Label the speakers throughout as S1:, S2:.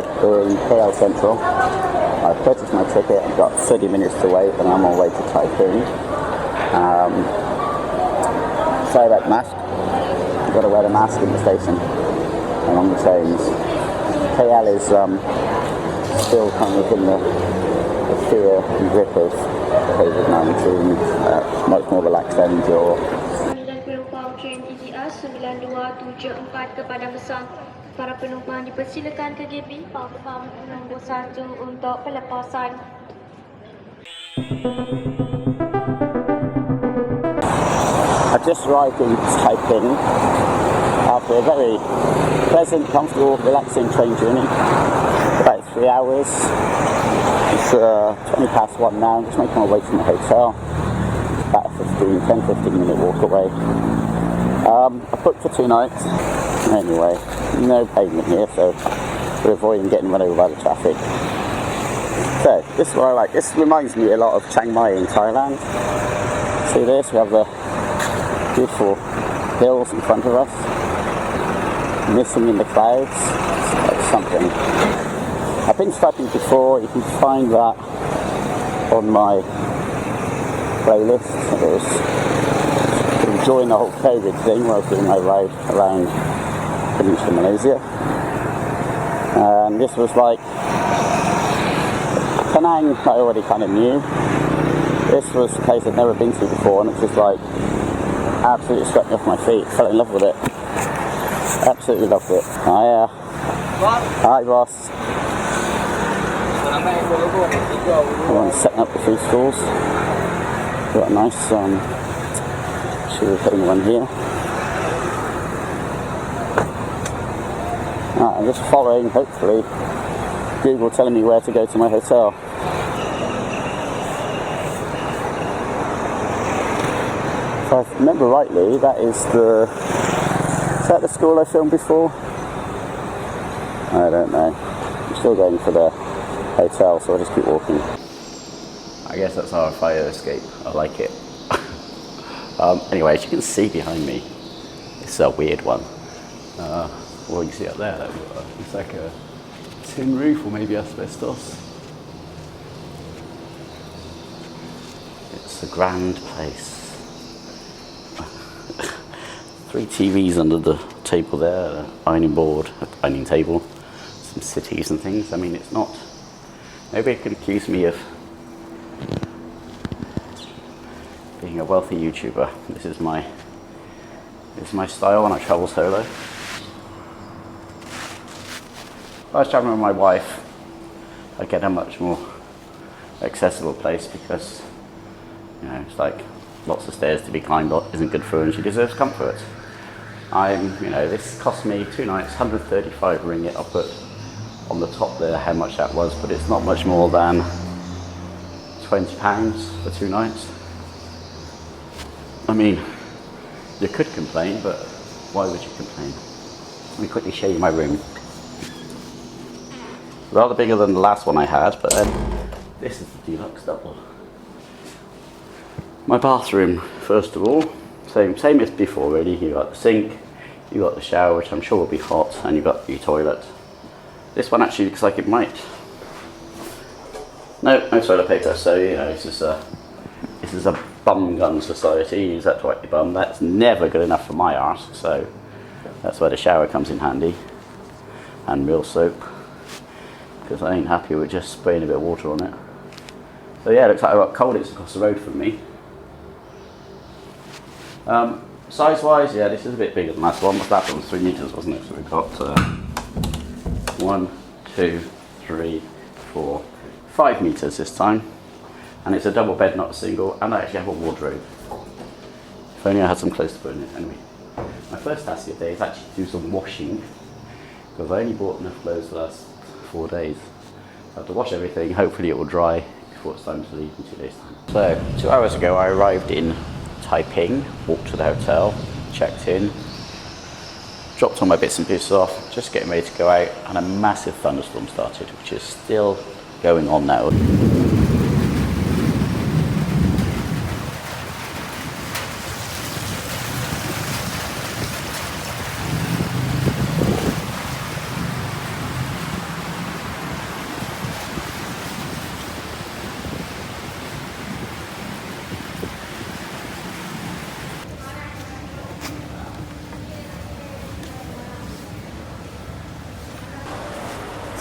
S1: In KL Central. I purchased my ticket, I've got 30 minutes to wait, and I'm on my way to Taiping. Sorry about the mask. You've got to wear the mask in the station and on the trains. KL is still kind of in the fear and grip of COVID-19, much more relaxed than usual.
S2: Train EDR 9274 ke Padang Besar. Para penumpang dipersilakan ke gate platform nombor 1 untuk pelepasan.
S1: I just arrived in Taiping after a very pleasant, comfortable, relaxing train journey. About 3 hours. It's 20 past 1 now. Just making my way to my hotel. About a 10-15 minute walk away. I booked for 2 nights. Anyway, no pavement here, so we're avoiding getting run over by the traffic. So, this is what I like. This reminds me a lot of Chiang Mai in Thailand. See this? We have the beautiful hills in front of us. Missing in the clouds. It's like something. I've been to Taiping before. You can find that on my playlist. It was during the whole COVID thing where I was doing my ride around Peninsula Malaysia. And this was like Penang, I already kind of knew. This was a place I'd never been to before, and it's just like absolutely swept me off my feet. Fell in love with it. Absolutely loved it. Hi boss. I'm setting up the food stalls. Got a nice sugar cane one here. I'm just following, hopefully, Google telling me where to go to my hotel. If I remember rightly, is that the school I filmed before? I don't know. I'm still going for the hotel, so I'll just keep walking. I guess that's our fire escape. I like it. Anyway, as you can see behind me, it's a weird one. Well, you see up there, it's like a tin roof or maybe asbestos. It's a grand place. 3 TVs under the table there, an ironing board, a dining table, some cities and things. I mean, it's not, nobody can accuse me of being a wealthy YouTuber. This is my style when I travel solo. If I was traveling with my wife, I'd get a much more accessible place because, you know, it's like lots of stairs to be climbed up isn't good for her and she deserves comfort. This cost me 2 nights, 135 ringgit. I'll put on the top there how much that was, but it's not much more than £20 for 2 nights. I mean, you could complain, but why would you complain? Let me quickly show you my room. Rather bigger than the last one I had, but then this is the deluxe double. My bathroom, first of all, same as before really. You got the sink, you got the shower, which I'm sure will be hot, and you've got the toilet. This one actually looks like it might. No toilet paper, so you know, this is a bum gun society. Use that to wipe your bum. That's never good enough for my arse, so that's where the shower comes in handy. And real soap, because I ain't happy with just spraying a bit of water on it. So yeah, it looks like I've got Colditz across the road from me. Size wise, yeah, this is a bit bigger than last one, but that one was 3 meters, wasn't it? So we've got 1, 2, 3, 4, 5 meters this time. And it's a double bed, not a single, and I actually have a wardrobe. If only I had some clothes to put in it. Anyway, my first task today is actually to do some washing, because I only bought enough clothes for the last 4 days. I have to wash everything, hopefully it will dry before it's time to leave in 2 days' time. So, 2 hours ago I arrived in Taiping, walked to the hotel, checked in, dropped all my bits and pieces off, just getting ready to go out, and a massive thunderstorm started, which is still going on now.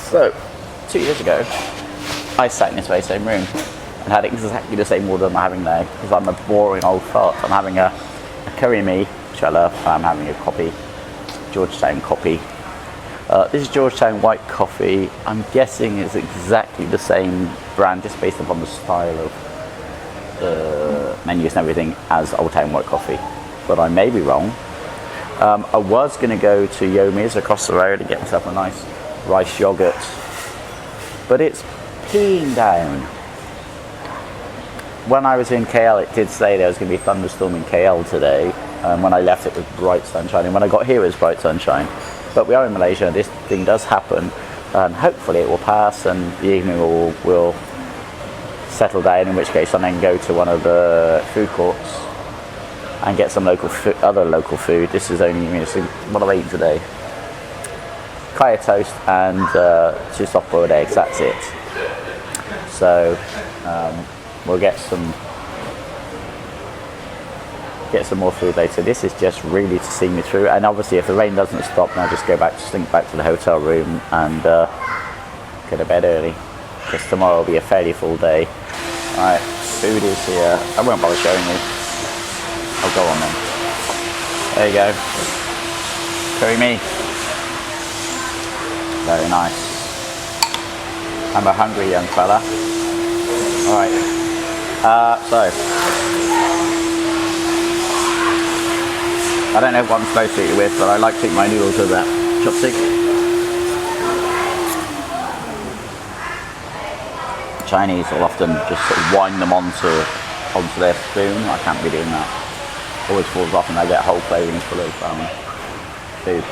S1: So, 2 years ago, I sat in this very same room and had exactly the same order I'm having now, because I'm a boring old fart. I'm having a curry mee, which I love, and I'm having a coffee, Georgetown coffee. This is Georgetown white coffee. I'm guessing it's exactly the same brand, just based upon the style of the menus and everything, as Old Town white coffee, but I may be wrong. I was going to go to Yomi's across the road and get myself a nice rice yogurt, but it's peeing down. When I was in KL, it did say there was going to be a thunderstorm in KL today. When I left, it was bright sunshine, and when I got here, it was bright sunshine. But we are in Malaysia. This thing does happen, and hopefully it will pass, and the evening will settle down. In which case, I then go to one of the food courts and get some other local food. This is only, what am I eating today? Kaya toast and 2 soft-boiled eggs. That's it. So we'll get some more food later. This is just really to see me through, and obviously if the rain doesn't stop, then I'll just slink back to the hotel room and go to bed early, because tomorrow will be a fairly full day. Alright, food is here. I won't bother showing you. I'll go on then. There you go. Curry mee. Very nice. I'm a hungry young fella. Alright. So I don't know what I'm supposed to eat it with, but I like to eat my noodles with that chopstick. Chinese will often just sort of wind them onto their spoon. I can't be doing that. Always falls off, and I get whole clothing full of food.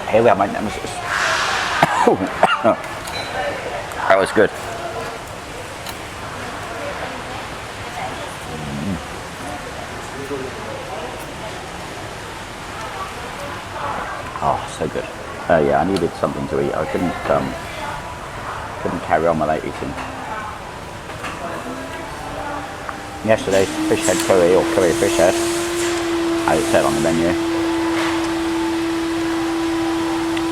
S1: Here we have my nemesis. That was good. Oh, so good. Yeah, I needed something to eat. I couldn't carry on without eating. Yesterday's fish head curry, or curry fish head, as it said on the menu,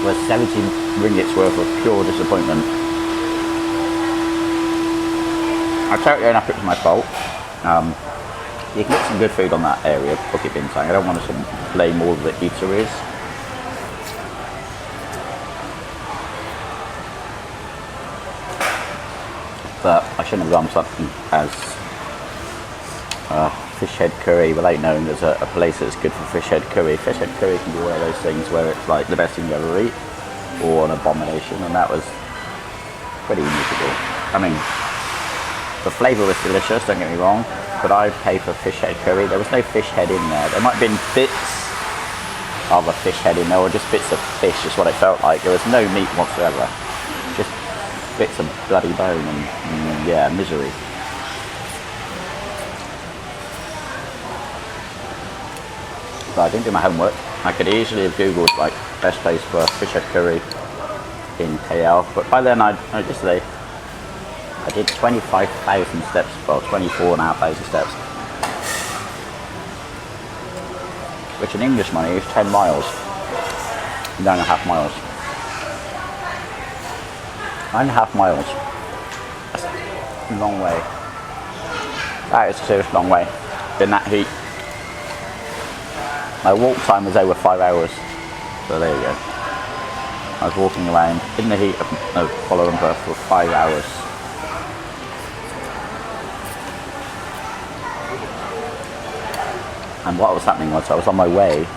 S1: was 70 ringgits worth of pure disappointment. I totally own up, it was my fault. You can get some good food on that area, Bukit Bintang. I don't want to blame all of the eateries. But I shouldn't have done something as fish head curry without knowing there's a place that's good for fish head curry. Fish head curry can be one of those things where it's like the best thing you ever eat, or an abomination, and that was pretty miserable. I mean, the flavour was delicious, don't get me wrong, but I'd pay for fish head curry. There was no fish head in there. There might have been bits of a fish head in there, or just bits of fish, is what it felt like. There was no meat whatsoever. Just bits of bloody bone and yeah, misery. So I didn't do my homework. I could easily have googled like best place for fish head curry in KL, but by then yesterday I did 25,000 steps, well 24,500 steps, which in English money is 10 miles, 9.5 miles. 9.5 miles. That's a long way. That is a serious long way. In that heat. My walk time was over 5 hours. So there you go. I was walking around in the heat of Kuala Lumpur for 5 hours. And what was happening was I was on my way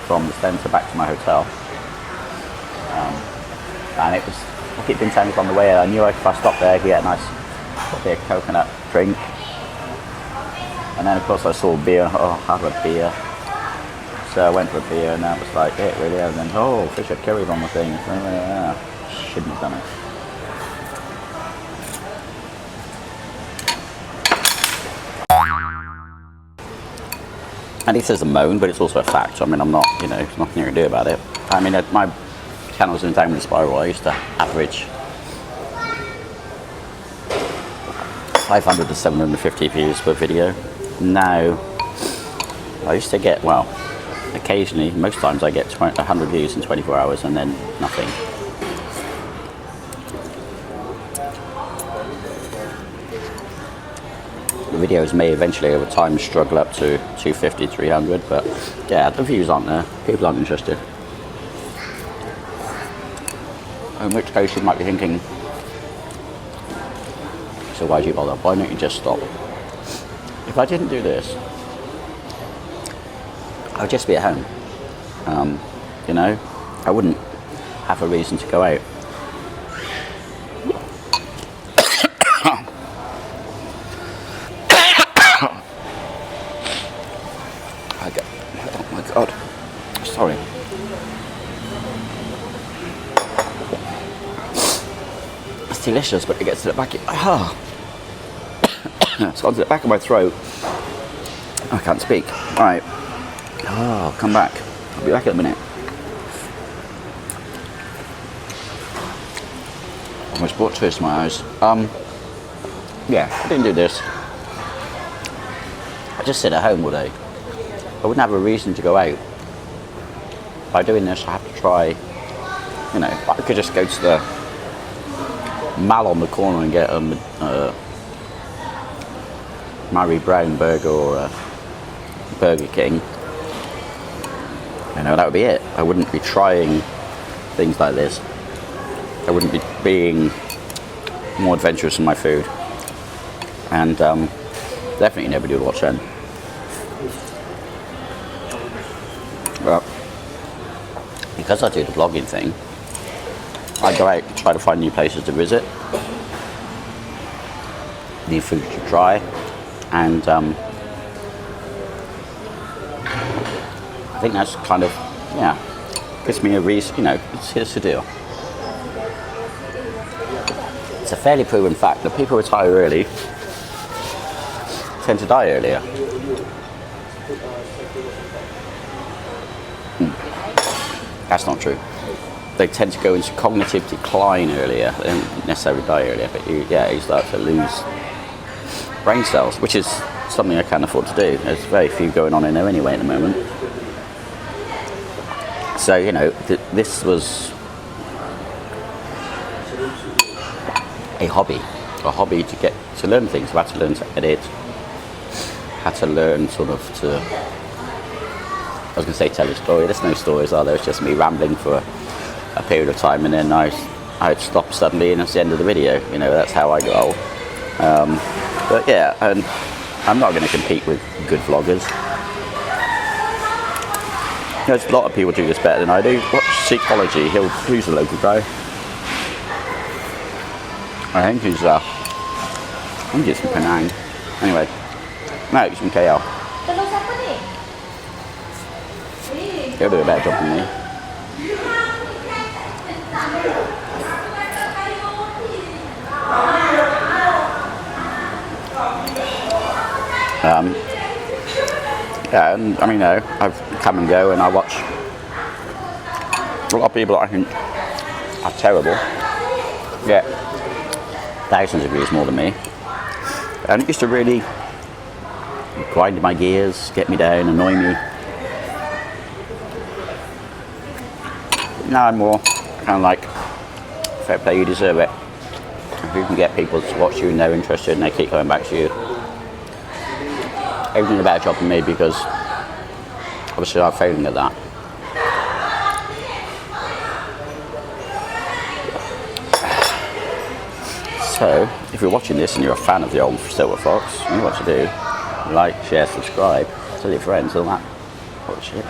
S1: from the centre back to my hotel. And it was Bukit Bintang was on the way. I knew if I stopped there I could get a nice coconut drink. And then of course I saw beer. Oh, I'll have a beer. So I went for a beer, and that was like it really. And then fish head curry's on the thing. So, yeah, shouldn't have done it. And this is a moan, but it's also a fact. I mean, I'm not, there's nothing you can do about it. I mean, my channel's in downward spiral. I used to average 500 to 750 views per video. Now, I used to get, occasionally, most times I get 100 views in 24 hours and then nothing. The videos may eventually over time struggle up to 250, 300, but yeah, the views aren't there. People aren't interested. In which case you might be thinking, so why do you bother? Why don't you just stop? If I didn't do this, I would just be at home. You know, I wouldn't have a reason to go out. Oh my God, sorry. It's delicious, but it gets to the back. It's gone to the back of my throat. I can't speak. All right. Oh, come back. I'll be back in a minute. Almost brought tears to my eyes. Yeah, I didn't do this. I just sit at home all day. I wouldn't have a reason to go out. By doing this, I have to try, you know, I could just go to the Mal on the corner and get a Murray Brown burger or a Burger King. You know, that would be it. I wouldn't be trying things like this. I wouldn't be being more adventurous in my food. And definitely nobody would watch then. But because I do the vlogging thing, I go out and try to find new places to visit, new food to try, and I think that's kind of, yeah, gives me a reason, you know, it's a deal. It's a fairly proven fact that people retire early tend to die earlier. That's not true. They tend to go into cognitive decline earlier. They don't necessarily die earlier, but you start to lose brain cells, which is something I can't afford to do. There's very few going on in there anyway at the moment. So, you know, this was a hobby to get to learn things. I had to learn to edit, had to learn sort of to, I was going to say tell a story. There's no stories, are there? It's just me rambling for a period of time, and then I'd stop suddenly and it's the end of the video. You know, that's how I go. But yeah, and I'm not going to compete with good vloggers. There's a lot of people do this better than I do. Watch Psychology, who's a local guy. I think he's from Penang. Anyway, no, he's from KL. He'll do a better job than me. Yeah, and I mean, I've come and go, and I watch a lot of people that I think are terrible get thousands of views more than me, and it used to really grind my gears, get me down, annoy me. Now I'm more kind of like, fair play, you deserve it. If you can get people to watch you and they're interested and they keep coming back to you, everything a better job than me, because obviously I'm failing at that. So, if you're watching this and you're a fan of the old Silver Fox, you know what to do. Like, share, subscribe, tell your friends, all that bullshit.